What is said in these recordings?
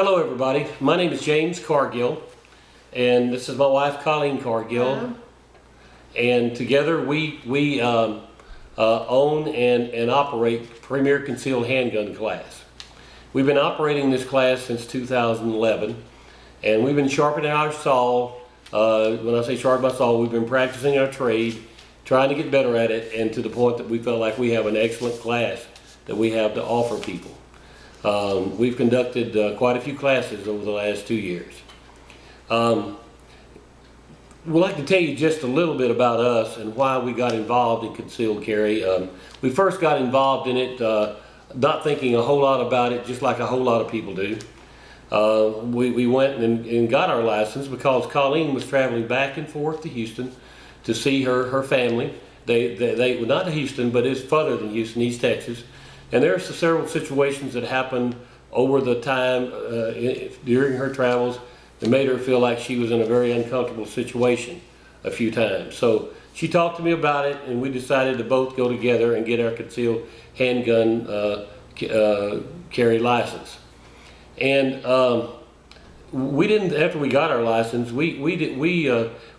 Hello everybody, my name is James Cargill and this is my wife Colleen Cargill. Hello. And together we own and operate Premier Concealed Handgun Class. We've been operating this class since 2011 and we've been sharpening our saw. When I say sharpen my saw, we've been practicing our trade, trying to get better at it, and to the point that we felt like we have an excellent class that we have to offer people. We've conducted quite a few classes over the last 2 years. We'd like to tell you just a little bit about us and why we got involved in concealed carry. We first got involved in it not thinking a whole lot about it, just like a whole lot of people do. We went and got our license because Colleen was traveling back and forth to Houston to see her family. They not to Houston, but it's further than Houston, East Texas. And there are several situations that happened over the time during her travels that made her feel like she was in a very uncomfortable situation a few times. So she talked to me about it, and we decided to both go together and get our concealed handgun carry license. And we didn't, after we got our license, we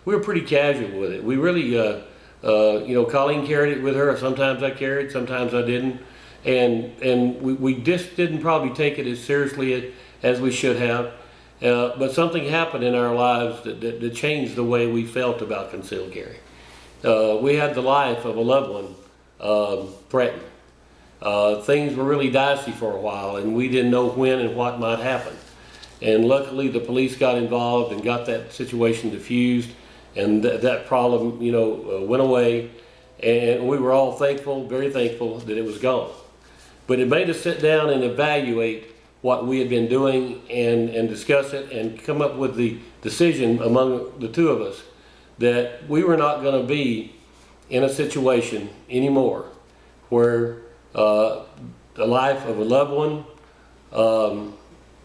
were pretty casual with it. We really, you know, Colleen carried it with her. Sometimes I carried, sometimes I didn't. And we just didn't probably take it as seriously as we should have. But something happened in our lives that changed the way we felt about concealed carry. We had the life of a loved one threatened. Things were really dicey for a while, and we didn't know when and what might happen. And luckily the police got involved and got that situation diffused, and that problem, you know, went away. And we were all thankful, very thankful that it was gone. But it made us sit down and evaluate what we had been doing and discuss it and come up with the decision among the two of us that we were not going to be in a situation anymore where the life of a loved one,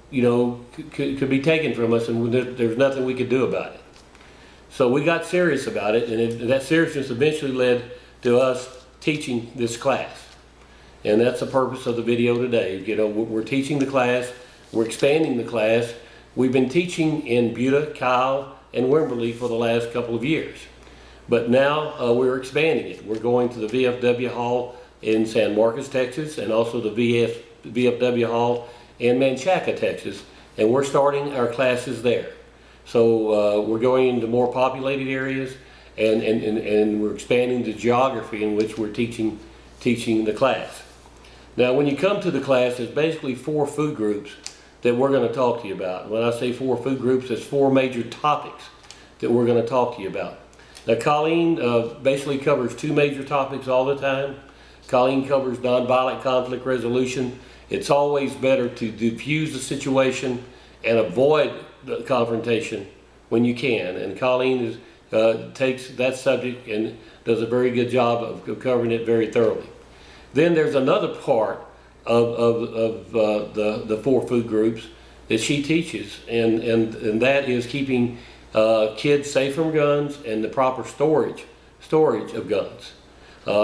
you know, could be taken from us, and there's nothing we could do about it. So we got serious about it, and that seriousness eventually led to us teaching this class. And that's the purpose of the video today. You know, we're teaching the class, we're expanding the class. We've been teaching in Buda, Kyle, and Wimberley for the last couple of years. But now we're expanding it. We're going to the VFW Hall in San Marcos, Texas, and also the VFW Hall in Manchaca, Texas. And we're starting our classes there. So we're going into more populated areas, and we're expanding the geography in which we're teaching the class. Now when you come to the class, there's basically 4 food groups that we're going to talk to you about. When I say 4 food groups, there's 4 major topics that we're going to talk to you about. Now Colleen basically covers 2 major topics all the time. Colleen covers nonviolent conflict resolution. It's always better to diffuse the situation and avoid the confrontation when you can. And Colleen takes that subject and does a very good job of covering it very thoroughly. Then there's another part of the 4 food groups that she teaches, and that is keeping kids safe from guns and the proper storage of guns.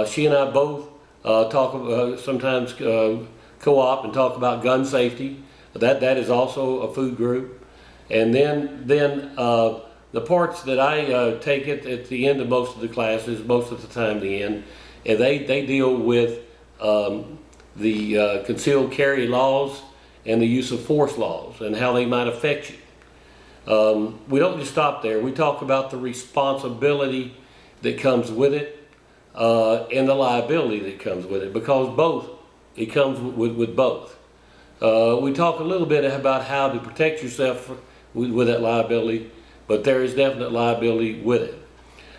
She and I both talk sometimes co-op and talk about gun safety. That is also a food group. And then the parts that I take it at the end of most of the classes, most of the time the end, and they deal with the concealed carry laws and the use of force laws and how they might affect you. We don't just stop there. We talk about the responsibility that comes with it and the liability that comes with it, because it comes with both. We talk a little bit about how to protect yourself with that liability, but there is definite liability with it.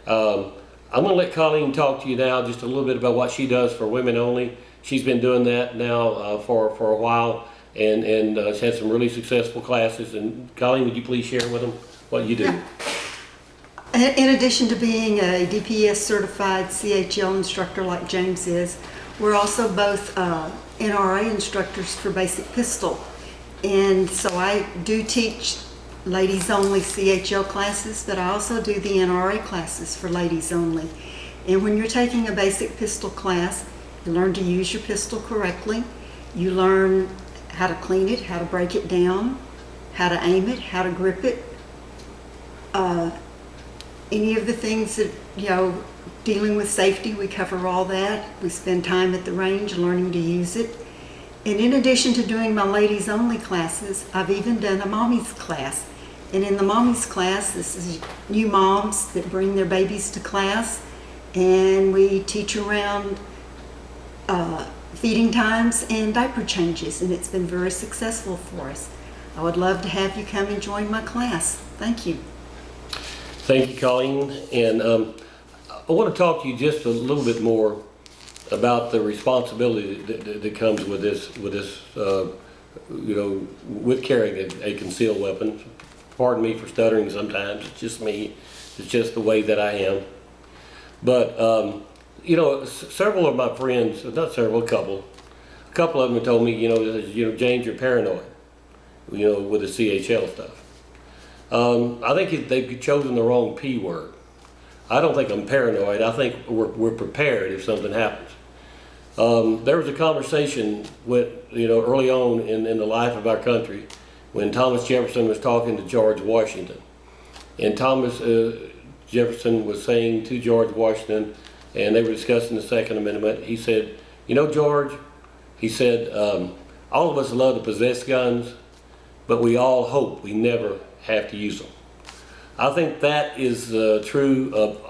I'm going to let Colleen talk to you now just a little bit about what she does for women only. She's been doing that now for a while, and she's had some really successful classes. And Colleen, would you please share with them what you do? Yeah. In addition to being a DPS certified CHL instructor like James is, we're also both NRA instructors for basic pistol. And so I do teach ladies only CHL classes, but I also do the NRA classes for ladies only. And when you're taking a basic pistol class, you learn to use your pistol correctly. You learn how to clean it, how to break it down, how to aim it, how to grip it, any of the things that, dealing with safety, we cover all that. We spend time at the range learning to use it. And in addition to doing my ladies only classes, I've even done a mommy's class. And in the mommy's class, this is new moms that bring their babies to class, and we teach around feeding times and diaper changes, and it's been very successful for us. I would love to have you come and join my class. Thank you. Thank you, Colleen. And I want to talk to you just a little bit more about the responsibility that comes with this, with carrying a concealed weapon. Pardon me for stuttering sometimes. It's just me. It's just the way that I am. But several of my friends, not several, a couple of them have told me, James, you're paranoid, with the CHL stuff. I think they've chosen the wrong P word. I don't think I'm paranoid. I think we're prepared if something happens. There was a conversation early on in the life of our country when Thomas Jefferson was talking to George Washington. And Thomas Jefferson was saying to George Washington, and they were discussing the Second Amendment, he said, George, he said, all of us love to possess guns, but we all hope we never have to use them. I think that is true of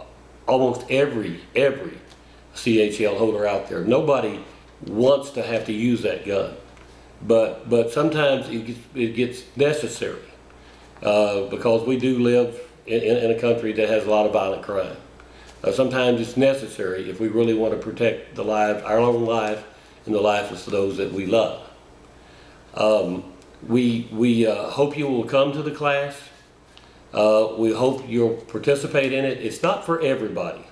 almost every CHL holder out there. Nobody wants to have to use that gun, but sometimes it gets necessary because we do live in a country that has a lot of violent crime. Sometimes it's necessary if we really want to protect our own life and the lives of those that we love. We hope you will come to the class. We hope you'll participate in it. It's not for everybody.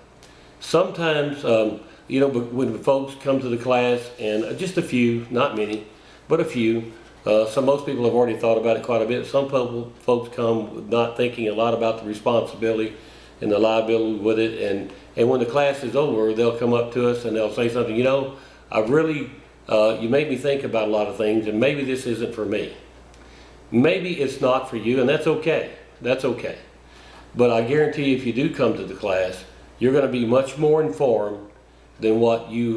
Sometimes, when folks come to the class, and just a few, not many, but a few, most people have already thought about it quite a bit. Some folks come not thinking a lot about the responsibility and the liability with it, and when the class is over, they'll come up to us and they'll say something, I really, you made me think about a lot of things, and maybe this isn't for me. Maybe it's not for you, and that's okay. That's okay. But I guarantee you, if you do come to the class, you're going to be much more informed than what you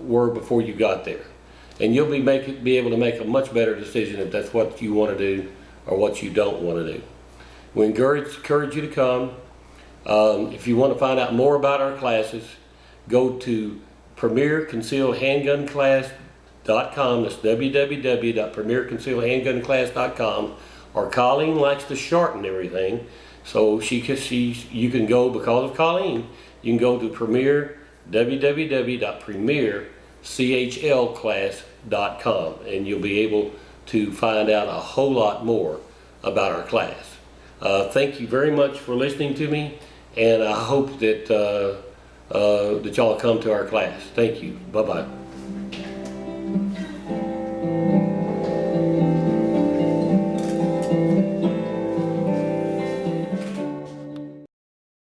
were before you got there. And you'll be able to make a much better decision if that's what you want to do or what you don't want to do. We encourage you to come. If you want to find out more about our classes, go to PremierConcealedHandgunClass.com. That's www.PremierConcealedHandgunClass.com. Or Colleen likes to shorten everything, so you can go, because of Colleen, you can go to www.PremierCHLClass.com, and you'll be able to find out a whole lot more about our class. Thank you very much for listening to me, and I hope that y'all come to our class. Thank you. Bye-bye.